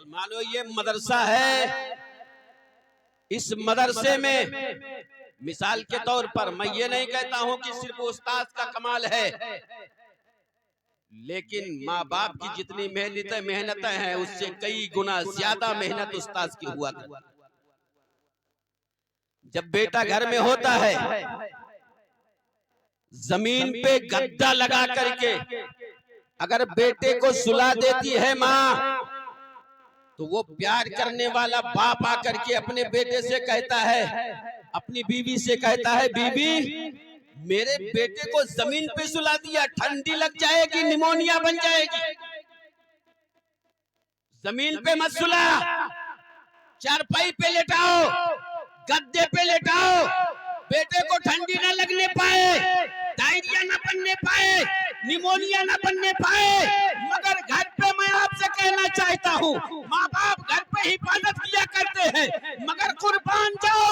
मुसलमानों, ये मदरसा है। इस मदरसे में मिसाल के तौर पर मैं ये नहीं कहता हूं कि सिर्फ उस्ताद का कमाल है, लेकिन माँ बाप की जितनी मेहनतें हैं उससे कई गुना ज्यादा मेहनत उस्ताद की हुआ करती। जब बेटा घर में होता है, जमीन पे गद्दा लगा करके अगर बेटे को सुला देती है माँ, तो वो प्यार करने वाला बाप आकर के अपने बेटे से कहता है, अपनी बीवी से कहता है, बीवी मेरे बेटे को जमीन पे सुला दिया, ठंडी लग जाएगी, निमोनिया बन जाएगी, जमीन पे मत सुला, चारपाई पे लेटाओ, गद्दे पे लेटाओ, बेटे को ठंडी ना लगने पाए, डायरिया ना बनने पाए, निमोनिया ना बनने पाए। मगर घर पे मैं आपसे कहना चाहता हूँ, माँ बाप घर पे हिफाजत किया करते हैं, मगर कुर्बान जाओ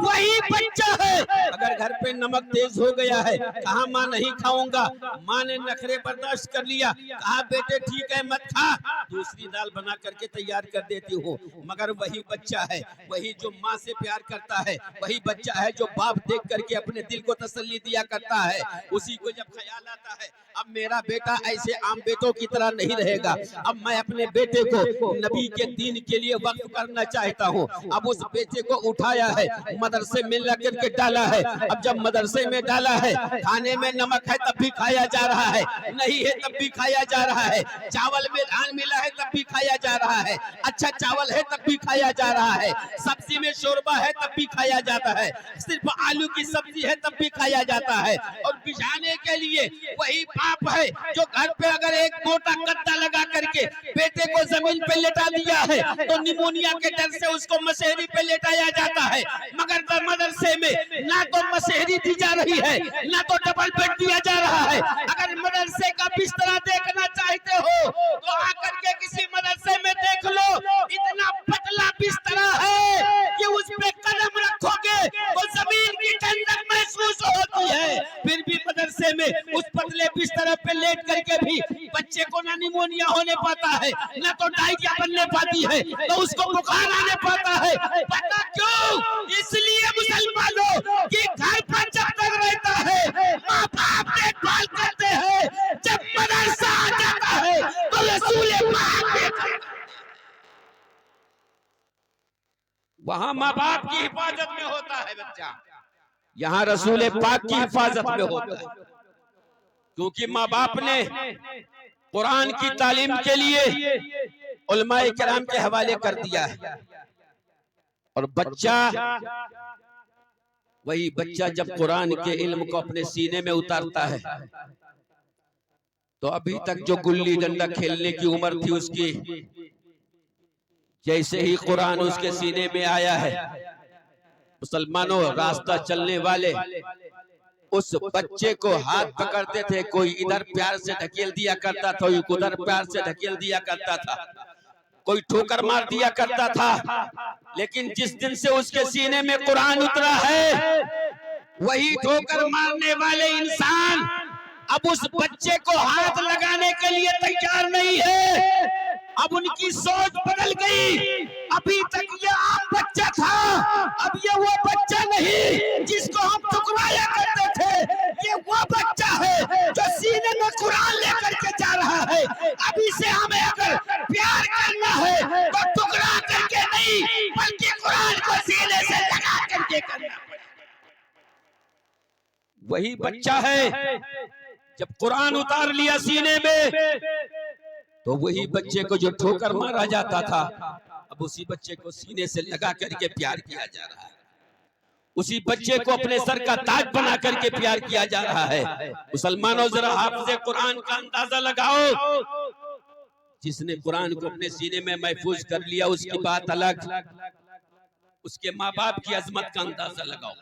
वही बच्चा है। अगर घर पे नमक तेज हो गया है, कहा माँ नहीं खाऊंगा, माँ ने नखरे बर्दाश्त कर लिया, कहा बेटे ठीक है मत खा, दूसरी दाल बना करके तैयार कर देती हूँ। मगर वही बच्चा है, वही जो माँ से प्यार करता है, वही बच्चा है जो बाप देख करके अपने दिल को तसल्ली दिया करता है। उसी को जब ख्याल आता है अब मेरा बेटा ऐसे आम बेटों की तरह नहीं रहेगा, अब मैं अपने बेटे को नबी के दीन के लिए वक्फ करना चाहता हूँ, अब उस बेटे को उठाया है, मदरसे में ला करके डाला है। अब जब मदरसे में डाला है, खाने में नमक है तब भी खाया जा रहा है, नहीं है तब भी खाया जा रहा है, चावल में धान मिला है तब भी खाया जा रहा है, अच्छा चावल है तब भी खाया जा रहा है, सब्जी में शोरबा है तब भी खाया जाता है, सिर्फ आलू की सब्जी है तब भी खाया जाता है। और बिछाने के लिए वही बाप है जो घर पे अगर एक मोटा गद्दा लगा करके बेटे को जमीन पे लेटा दिया है, तो निमोनिया के डर से उसको मशहरी पे लेटाया जाता है। मगर मदरसे में ना तो मशहरी दी जा रही है, ना तो डबल बेड दिया जा रहा है। अगर मदरसे का बिस्तरा देखना चाहते हो तो आकर के किसी मदरसे में देख लो, इतना पतला बिस्तरा है कि उस पे कदम रखोगे तो जमीन की ठंडक महसूस होती है। फिर भी मदरसे में उस पतले बिस्तर पे लेट करके भी बच्चे को ना निमोनिया होने पाता है, ना तो डायरिया बनने पाती है, तो उसको बुखार आने पाता है। पता क्यों? इसलिए मुसलमानों कि घर पर जब तक रहता है माँ बाप देखभाल करते हैं, जब मदरसा आ जाता है तो रसूल पाक वहां माँ बाप की हिफाजत में होता है बच्चा, यहाँ रसूल पाक की हिफाजत में होता है। क्योंकि माँ बाप ने कुरान की तालीम के लिए उलमाए किराम के हवाले कर दिया है, और बच्चा वही बच्चा जब कुरान के इल्म को अपने सीने में उतारता है, तो अभी तक जो गुल्ली डंडा खेलने की उम्र थी उसकी, जैसे ही कुरान उसके सीने में आया है, मुसलमानों रास्ता चलने वाले उस बच्चे को हाथ पकड़ते थे, कोई इधर प्यार से ढकेल दिया करता था, कोई उधर प्यार से ढकेल दिया करता था, कोई ठोकर मार दिया करता था। लेकिन जिस दिन से उसके सीने में कुरान उतरा है, वही ठोकर मारने वाले इंसान अब उस बच्चे को हाथ लगाने के लिए तैयार नहीं है। अब उनकी सोच बदल गई। अभी तक ये आम बच्चा था, अब ये वो बच्चा नहीं जिसको हम ठुकराया करते थे, ये वो बच्चा है जो सीने में कुरान लेकर के जा रहा है। अभी से हमें अगर प्यार करना है तो ठुकरा करके नहीं, बल्कि कुरान को सीने से लगा करके करना। वही बच्चा है जब कुरान उतार लिया सीने में, तो वही बच्चे को जो ठोकर मारा जाता था, अब उसी बच्चे को सीने से लगा करके प्यार किया जा रहा है, उसी बच्चे को अपने सर का ताज बना करके प्यार किया जा रहा है। मुसलमानों जरा हाफ़िज़े कुरान का अंदाजा लगाओ। जिसने कुरान को अपने सीने में महफूज कर लिया उसकी बात अलग, उसके माँ बाप की अजमत का अंदाजा लगाओ।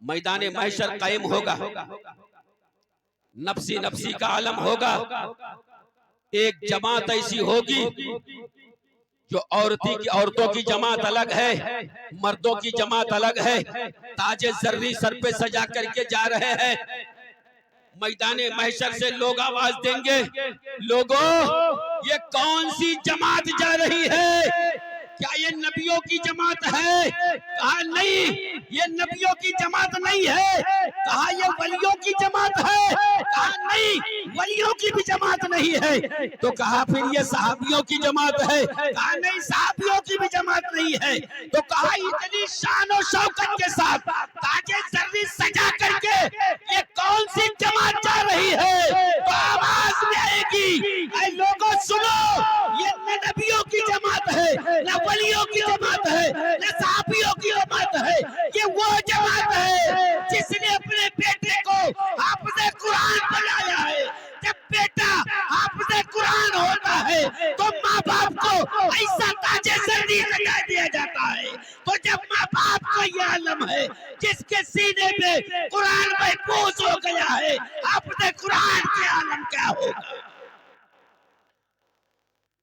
मैदान महशर कायम होगा, नफ्सी नफ्सी का आलम होगा, एक जमात ऐसी होगी जो औरतों की जमात अलग है, मर्दों की जमात अलग है, ताजे जर्री सर पे सजा करके जा रहे हैं। मैदाने महशर से लोग आवाज देंगे, लोगों ये कौन सी जमात जा रही है? नबियों की जमात है। कहा नहीं, ये नबियों की जमात नहीं है। कहा ये वलियों की जमात है। कहा नहीं, वलियों की भी जमात नहीं है। तो कहा फिर ये सहाबियों की जमात है। कहा नहीं, सहाबियों की भी जमात नहीं है। तो कहा इतनी शान और शौकत के साथ ताजे जर्री सजा करके ये कौन सी जमात जा रही है? तो आवाज में आएगी, ऐ लोगों सुनो, ये न नबियों की जमात है, न वलियों की जमात है, न सहाबियों की जमात है। ये वो जमात है जिसने अपने बेटे को हाफिज़े कुरान बनाया है। जब बेटा हाफिज़े कुरान होता है तो माँ बाप को ऐसा ताजे जर्री लगा दिया जाता है। तो जब माँ बाप को यह आलम है जिसके सीने में कुरान महफूज हो गया है, हाफिज़े कुरान के आलम क्या होगा?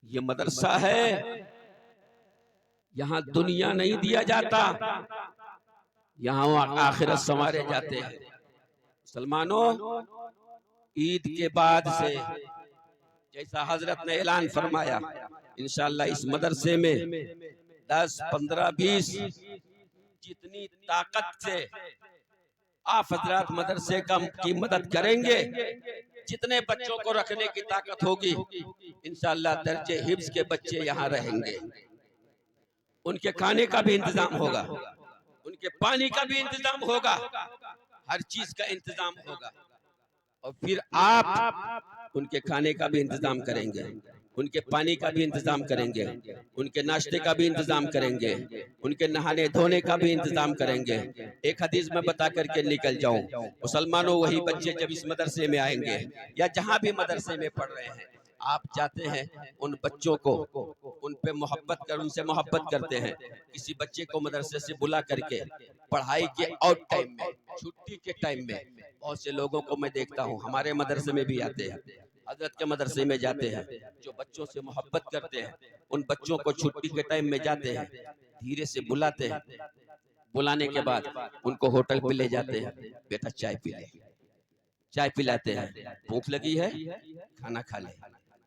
ये मदरसा है, यहाँ दुनिया नहीं दिया जाता, यहाँ आखिरत संवारे जाते हैं। मुसलमानों, ईद के बाद से जैसा हजरत ने ऐलान फरमाया, इंशाअल्लाह इस मदरसे में 10, 15, 20 जितनी ताकत से आप हजरात मदरसे की मदद करेंगे, जितने बच्चों को रखने की ताकत होगी, इंशाअल्लाह दर्जे हिफ्ज के बच्चे यहाँ रहेंगे। उनके खाने का भी इंतजाम होगा, उनके पानी का भी इंतजाम होगा, हर चीज का इंतजाम होगा। और फिर आप उनके खाने का भी इंतजाम करेंगे, उनके पानी का भी इंतजाम करेंगे, उनके नाश्ते का भी इंतजाम करेंगे, उनके नहाने धोने का भी इंतजाम करेंगे। एक हदीस में बता करके निकल जाऊं, मुसलमानों, वही बच्चे जब इस मदरसे में आएंगे या जहां भी मदरसे में पढ़ रहे हैं, आप जाते हैं उन बच्चों को, उन पे मोहब्बत कर, उनसे मोहब्बत करते हैं। किसी बच्चे को मदरसे से बुला करके पढ़ाई के आउट टाइम में, छुट्टी के टाइम में, बहुत से लोगों को मैं देखता हूँ, हमारे मदरसे में भी आते हैं, हजरत के मदरसे में जाते हैं, जो बच्चों से मोहब्बत करते हैं, उन बच्चों को छुट्टी के टाइम में जाते हैं, धीरे से बुलाते हैं। बुलाने के बाद उनको होटल पे ले जाते हैं, बेटा चाय पी ले, चाय पिलाते हैं, भूख लगी है खाना खा ले,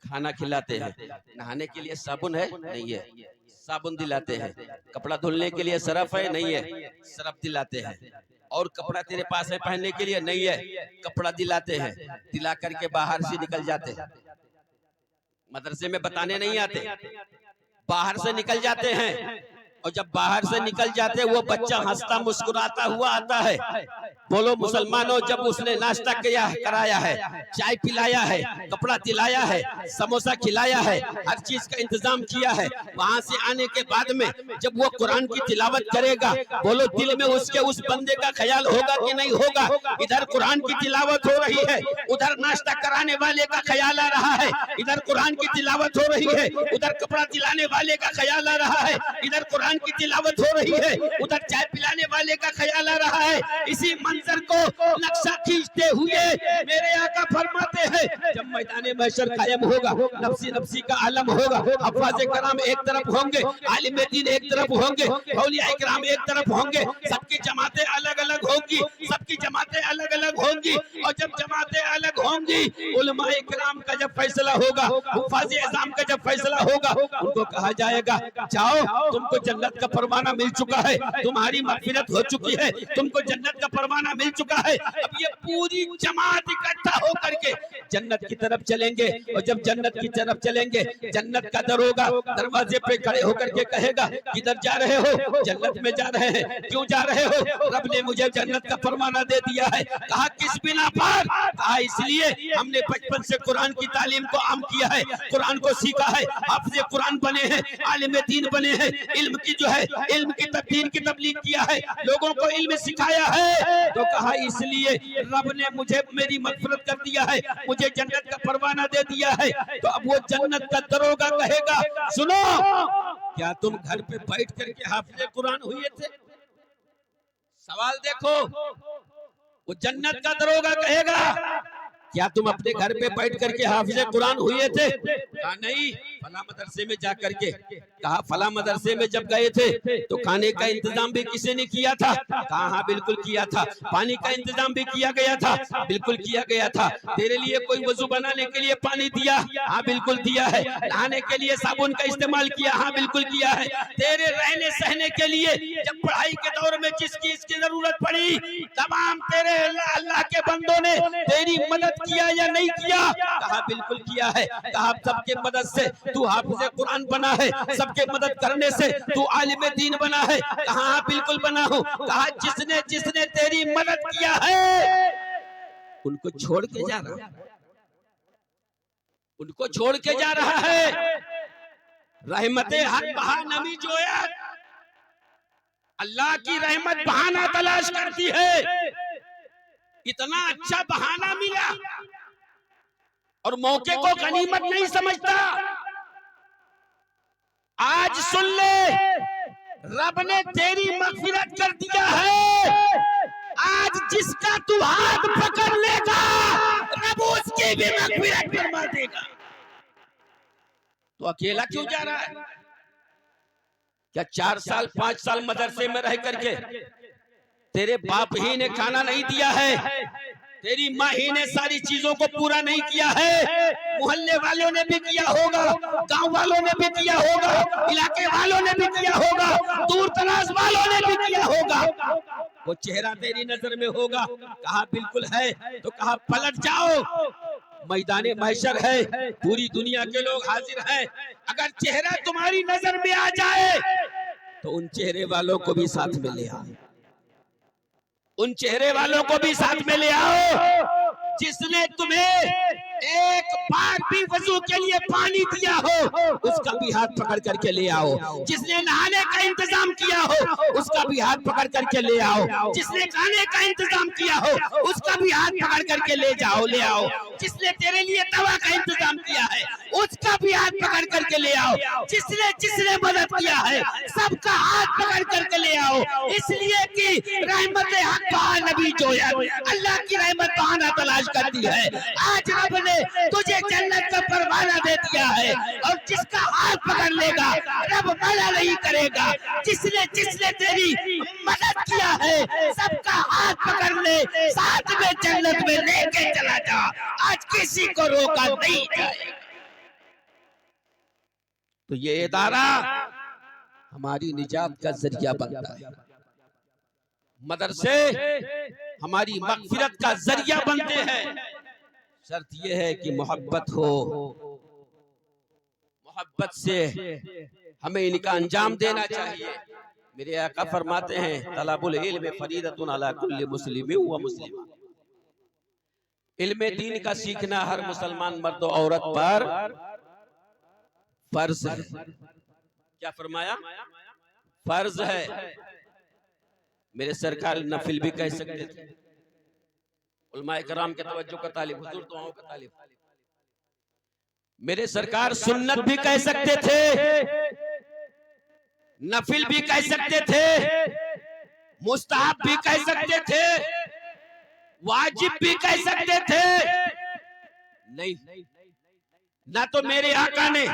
खाना खिलाते हैं। नहाने के लिए साबुन है? नहीं है, साबुन दिलाते हैं। कपड़ा धुलने के लिए सरफ है? नहीं है, सरफ दिलाते हैं। और कपड़ा तेरे पास है पहनने के लिए? नहीं है, कपड़ा दिलाते हैं। दिला करके बाहर से निकल जाते हैं, मदरसे में बताने नहीं आते, बाहर से निकल जाते हैं। और जब बाहर से निकल जाते वो बच्चा हंसता मुस्कुराता हुआ आता है। बोलो मुसलमानों, जब उसने नाश्ता किया, कराया है, चाय पिलाया है, कपड़ा दिलाया है, समोसा खिलाया है, हर चीज का इंतजाम किया है, वहां से आने के बाद में जब वो कुरान की तिलावत करेगा, बोलो दिल में उसके उस बंदे का ख्याल होगा कि नहीं होगा? इधर कुरान की तिलावत हो रही है, उधर नाश्ता कराने वाले का ख्याल आ रहा है, इधर कुरान की तिलावत हो रही है, उधर कपड़ा दिलाने वाले का ख्याल आ रहा है, इधर कुरान की तिलावत हो रही है, उधर चाय पिलाने वाले का ख्याल आ रहा है। इसी मंजर को नक्शा खींचते हुए मेरे आका फरमाते हैं, जब मैदान महशर कायम होगा, नफ्सी नफ्सी का आलम होगा, हफ़ाज़े कराम एक तरफ होंगे, आलिम दीन एक तरफ होंगे, औलिया इकराम एक तरफ होंगे, सबकी जमातें अलग अलग होंगी, सबकी जमातें अलग अलग होंगी। और जब जमातें अलग होंगी, उलमा इकराम का जब फैसला होगा, हुफ़ाज़े इज़ाम का जब फैसला होगा, उनको कहा जाएगा, जाओ तुमको जन्नत का परवाना मिल चुका है, तुम्हारी मग़फ़िरत हो चुकी है, तुमको जन्नत का परवाना मिल चुका है। अब ये पूरी जमात इकट्ठा होकर के जन्नत की तरफ चलेंगे। और जब जन्नत की तरफ चलेंगे, जन्नत का दरोगा दरवाजे पे खड़े होकर के कहेगा, किधर जा रहे हो? जन्नत में जा रहे हैं। क्यों जा रहे हो? रब ने मुझे जन्नत का परवाना दे दिया है। कहा किस बिना पर? कहा इसलिए हमने बचपन से कुरान की तालीम को आम किया है, कुरान को सीखा है, हाफ़िज़े कुरान बने हैं, आलिम दीन बने हैं, इल्म की जो है, इल्म की दीन की तबलीग किया है, लोगों को इल्म सिखाया है। तो कहा इसलिए रब ने मुझे मेरी मग़फ़िरत कर दिया है, मुझे जन्नत का परवाना दे दिया है। तो अब वो जन्नत का दरोगा कहेगा, सुनो, क्या तुम घर पे बैठ करके हाफ़िज़े कुरान हुए थे? सवाल देखो, वो जन्नत का दरोगा कहेगा, क्या तुम अपने घर पे बैठ करके हाफ़िज़े कुरान हुए थे? कहा नहीं, फला मदरसे में जा करके कहा फला मदरसे में जब गए थे तो खाने का इंतजाम भी किसी ने किया था? कहा हाँ बिल्कुल किया था। पानी का इंतजाम भी किया गया था? बिल्कुल किया गया था। तेरे लिए कोई वजू बनाने के लिए पानी दिया? हाँ बिल्कुल दिया है। नहाने के लिए साबुन का इस्तेमाल किया? हाँ बिल्कुल किया है। तेरे रहने सहने के लिए जब पढ़ाई के दौर में जिस चीज की जरूरत पड़ी तमाम तेरे अल्लाह के बंदों ने तेरी मदद किया या नहीं किया? कहा बिल्कुल किया है। कहा सबके मदद से तू हाफिज़े कुरान बना है, सबके मदद करने से तू आलिम दीन बना है? कहा हाँ बिल्कुल बना हूं। कहा जिसने जिसने तेरी मदद किया है उनको छोड़ के जा रहा है, उनको छोड़ के जा रहा है। रहमते हक बहा नमी जोयत, अल्लाह की रहमत बहाना तलाश करती है। इतना अच्छा बहाना मिला और मौके को गनीमत नहीं समझता। आज सुन ले, रब ने तेरी मगफिरत कर दिया है। आज जिसका तू हाथ पकड़ लेगा रब उसकी भी मगफिरत फरमा देगा। तो अकेला क्यों जा रहा है? क्या 4 साल 5 साल मदरसे में रह करके तेरे बाप ही ने खाना नहीं दिया है? तेरी माँ ही ने सारी चीजों को पूरा नहीं किया है? मोहल्ले वालों ने भी किया होगा, गांव वालों ने भी किया होगा, इलाके वालों ने भी किया होगा, दूर दराज वालों ने भी किया होगा। वो चेहरा तेरी नजर में होगा? कहा बिल्कुल है। तो कहा पलट जाओ, मैदाने महशर है, पूरी दुनिया के लोग हाजिर हैं। अगर चेहरा तुम्हारी नजर में आ जाए तो उन चेहरे वालों को भी साथ में ले आओ, उन चेहरे वालों को भी साथ में ले आओ जिसने तुम्हें एक बार भी वजू के लिए पानी दिया हो, उसका भी हाथ पकड़ करके ले आओ। जिसने नहाने का इंतजाम किया हो उसका भी हाथ पकड़ करके ले आओ। जिसने खाने का इंतजाम किया हो उसका भी हाथ पकड़ करके ले जाओ, ले आओ। जिसने तेरे लिए दवा का इंतजाम किया है उसका भी हाथ पकड़ करके ले आओ। जिसने जिसने मदद किया है सबका हाथ पकड़ करके ले आओ। इसलिए कि रहमत हक बहा नबी जोयत, अल्लाह की रहमत बहाना तलाश करती है। आज रब ने तुझे जन्नत का परवाना दे दिया है और जिसका हाथ पकड़ लेगा रब मना नहीं करेगा। जिसने जिसने तेरी मदद किया है सबका हाथ पकड़ ले, साथ में जन्नत में लेके चला जा। आज किसी को रोका नहीं जाएगा। तो ये इदारा हमारी निजात का जरिया बनता है, मदरसे हमारी मगफिरत का जरिया बनते हैं। शर्त यह है कि मोहब्बत हो, मोहब्बत से हमें इनका अंजाम देना चाहिए। मेरे आका फरमाते हैं तलबुल इल्म फरीदतुन अला कुल्ली मुस्लिमिन व मुस्लिमा, इल्म दीन का सीखना हर मुसलमान मर्द और औरत पर फर्ज है। क्या फरमाया? फर्ज है। मेरे सरकार नफिल भी कह सकते थे, उलमाए कराम के तवज्जो का तालिब, हुजूर दुआओं का तालिब। मेरे सरकार सुन्नत भी कह सकते थे, नफिल भी कह सकते थे, मुस्तहब भी कह सकते थे, वाजिब भी कह सकते थे। नहीं, ना तो मेरे आका ने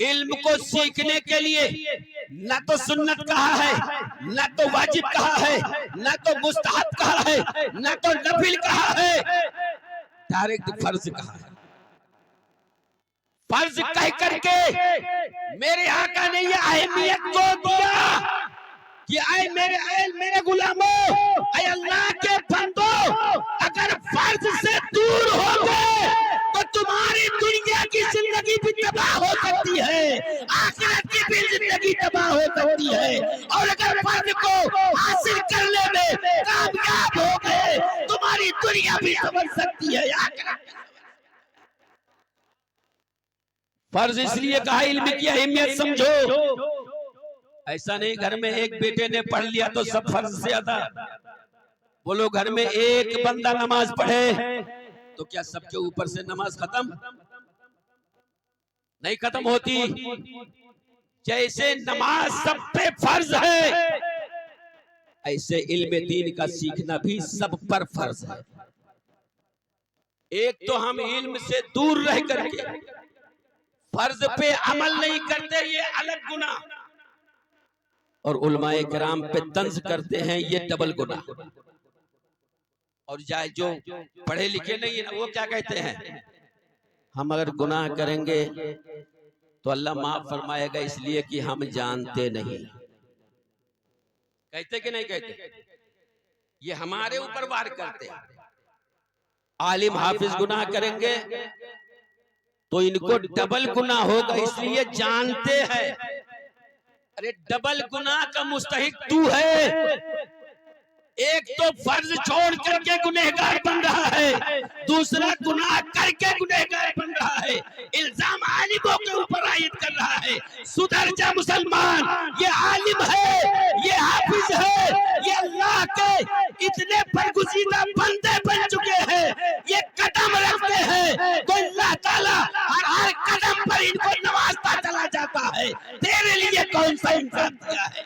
इल्म को सीखने के लिए ना तो सुन्नत कहा है, ना तो वाजिब कहा है, ना तो मुस्तहब कहा है, ना तो नफिल कहा है, डायरेक्ट फर्ज कहा है। फर्ज कह करके मेरे आका ने ये अहमियत को दिया कि आए मेरे गुलामों, आए अल्लाह के बंदो, अगर फर्ज से दूर हो गए तो तुम्हारी दुनिया की जिंदगी भी तबाह हो सकती है, आखिरत की भी जिंदगी तबाह हो सकती है। और अगर फर्ज को हासिल करने में कामयाब हो गए तुम्हारी दुनिया भी समझ सकती है, आखिरत। फर्ज इसलिए कहा इल्म की अहमियत समझो। ऐसा नहीं घर में एक बेटे ने पढ़ लिया तो सब फर्ज से अदा। बोलो घर में एक बंदा नमाज पढ़े तो क्या सबके ऊपर से नमाज खत्म? नहीं खत्म होती। जैसे नमाज सब पे फर्ज है ऐसे इल्म दीन का सीखना भी सब पर फर्ज है। एक तो हम इल्म से दूर रह करके फर्ज पे अमल नहीं करते ये अलग गुनाह, और उलमाए किराम पे तंज करते हैं ये डबल गुनाह। और जो पढ़े लिखे नहीं है ना वो क्या कहते हैं, हम अगर गुनाह करेंगे तो अल्लाह माफ फरमाएगा इसलिए कि हम जानते नहीं। कहते कि नहीं कहते, ये हमारे ऊपर वार करते हैं। आलिम हाफिज गुनाह करेंगे तो इनको डबल गुनाह होगा इसलिए जानते हैं। अरे डबल गुनाह का मुस्तहिक तू है। एक तो फर्ज छोड़ करके गुनहगार बन रहा है, दूसरा गुनाह करके गुनहगार बन रहा है। इल्जाम आलिमों के ऊपर आयद कर रहा है। सुधर जा मुसलमान, ये आलिम है, ये हाफिज है, ये अल्लाह के इतने बरगुज़ीदा बंदे बन चुके हैं, ये कदम रखते हैं तो अल्लाह ताला हर कदम पर इनको नवाजता चला जाता है। तेरे लिए कौन सा इंसान दिया है,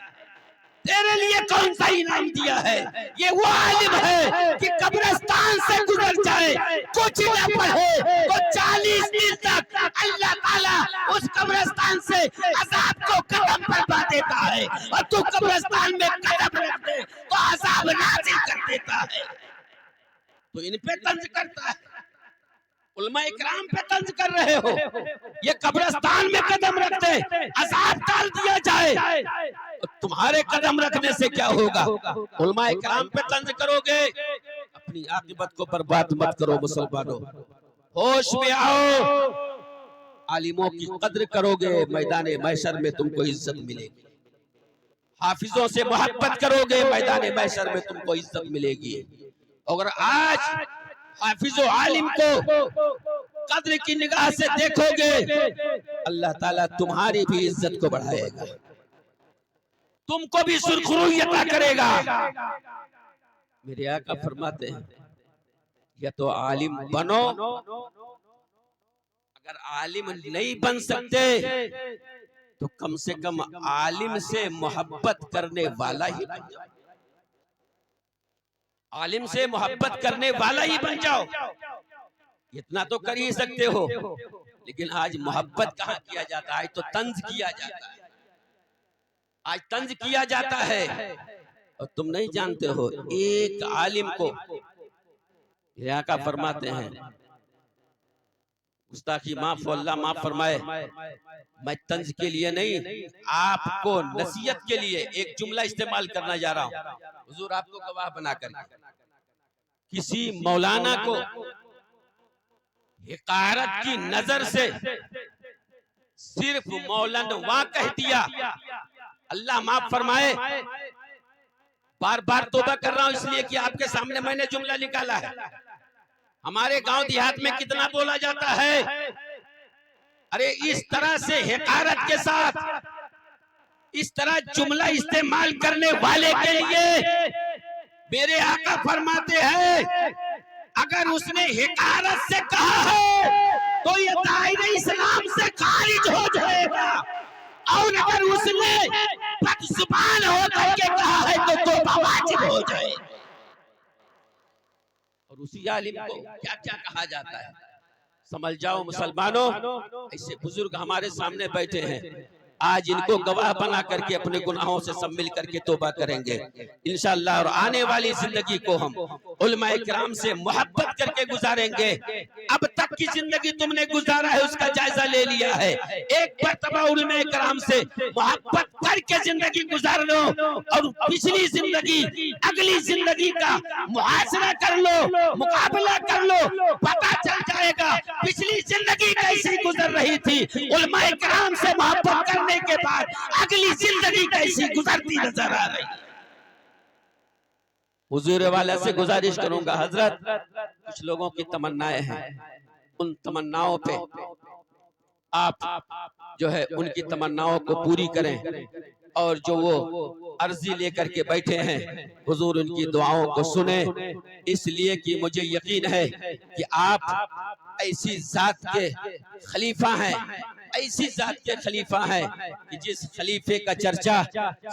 तेरे लिए कौन सा इनाम दिया है? ये वो आलिम है कि कब्रिस्तान से गुजर जाए, कुछ न पढ़े तो 40 दिन तक अल्लाह ताला उस कब्रिस्तान से अज़ाब को कदम पर पा देता है, और तू कब्रिस्तान में कदम रख दे तो अज़ाब नाज़िल कर देता है। तो इन पे तंज करता है, उलमा इकराम पे तंज कर रहे हो। ये कब्रिस्तान में कदम रखते अज़ाब डाल दिया जाए, तुम्हारे कदम रखने से क्या होगा? उलमा इकराम पे तंज करोगे, अपनी आकिबत को बर्बाद मत करो मुसलमानों। होश में आओ, आलिमों की कद्र करोगे, मैदान महशर में तुमको इज्जत मिलेगी। हाफिजों से मोहब्बत करोगे, मैदान महशर में तुमको इज्जत मिलेगी। अगर आज हाफिजो आलिम को कद्र की निगाह से देखोगे, अल्लाह ताला तुम्हारी भी इज्जत को बढ़ाएगा, तुमको भी सुरखरुई अता करेगा। मेरे आका फरमाते हैं या तो आलिम बनो, अगर आलिम नहीं बन सकते तो कम से कम आलिम से मोहब्बत करने वाला ही बन जाओ, आलिम से मोहब्बत करने वाला ही बन जाओ। इतना तो कर ही सकते हो, लेकिन आज मोहब्बत कहाँ किया जाता है, आज तो तंज किया जाता है, आज तंज किया जाता है। और तुम नहीं जानते हो, एक आलिम को यहाँ का फरमाते हैं, गुस्ताखी माफ, अल्लाह माफ फरमाए, मैं तंज के लिए नहीं आपको नसीहत के लिए एक जुमला इस्तेमाल करना जा रहा हूँ। हुजूर आपको गवाह बनाकर, किसी मौलाना को हिकारत की नजर से सिर्फ मौलाना वाह कह दिया, अल्लाह माफ फरमाए, बार बार तौबा कर रहा हूं इसलिए कि आपके सामने मैंने जुमला निकाला है। हमारे गांव देहात में कितना बोला जाता है, अरे इस तरह से हिकारत के साथ इस तरह जुमला इस्तेमाल करने वाले के लिए मेरे आका फरमाते हैं, अगर उसने हिकारत से कहा है तो ये दायरे इस्लाम से खारिज हो जाएगा, और अगर उसने बदजुबान होकर के कहा है तो तौबा वाजिब हो जाए। और उसी आलिम को क्या क्या कहा जाता है समझ जाओ मुसलमानों। ऐसे बुजुर्ग हमारे सामने बैठे हैं, आज इनको गवाह बना करके अपने गुनाहों से सब मिल करके तौबा करेंगे इंशाअल्लाह, और आने वाली जिंदगी को हम उलमाए किराम से मोहब्बत करके गुजारेंगे। अब तक की जिंदगी तुमने गुजारा है उसका जायजा ले लिया है, एक मरतबा उलमाए किराम से मोहब्बत करके जिंदगी गुजार लो, और पिछली जिंदगी अगली जिंदगी का मुहासरा कर लो, मुकाबला कर लो, पता चल जाएगा पिछली जिंदगी कैसी गुजर रही थी। उलमाए किराम से मोहब्बत करने के बाद अगली जिंदगी कैसी गुजरती नजर आ रही। हुजूर वाला से गुजारिश करूंगा, हजरत कुछ लोगों की तमन्नाएं हैं, उन तमन्नाओं पे आप जो है उनकी तमन्नाओं को पूरी करें, और जो वो अर्जी लेकर के बैठे हैं हुजूर उनकी दुआओं को सुने, इसलिए कि मुझे यकीन है कि आप ऐसी जात के खलीफा हैं ऐसी जात के खलीफा हैं कि जिस खलीफे का चर्चा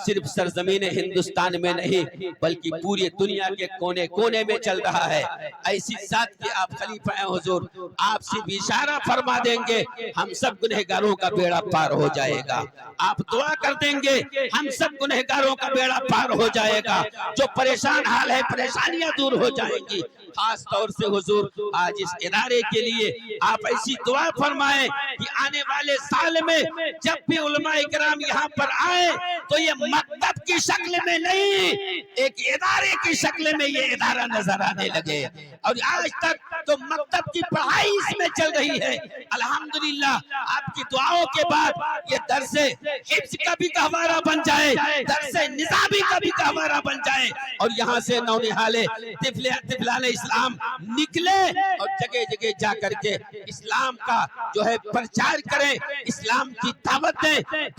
सिर्फ सरजमीन हिंदुस्तान में नहीं बल्कि पूरी दुनिया के कोने कोने में चल रहा है। ऐसी जात के आप खलीफा हैं हुजूर, आप सिर्फ इशारा फरमा देंगे हम सब गुनहगारों का बेड़ा पार हो जाएगा। आप दुआ कर देंगे हम सब गुनहगारों का बेड़ा पार हो जाएगा। जो परेशान हाल है परेशानियां दूर हो जाएंगी। खास तौर से हुजूर आज इस इदारे के लिए आप ऐसी दुआ फरमाएं कि आने वाले साल में जब भी उलमा इकराम यहाँ पर आए तो ये मकतब की शक्ल में नहीं एक इदारे की शक्ल में ये इदारा नजर आने लगे। और आज तक तो मकतब की पढ़ाई इसमें चल रही है। अल्हम्दुलिल्लाह आपकी दुआओं के बाद ये दरसे हिफ्ज का भी गहवारा बन जाए, दरसे निज़ामी का भी गहवारा बन जाए और यहाँ से नौनिहाले तिफलाने इस्लाम निकले और जगह जगह जा करके इस्लाम का जो है प्रचार करें, इस्लाम की दावत दें।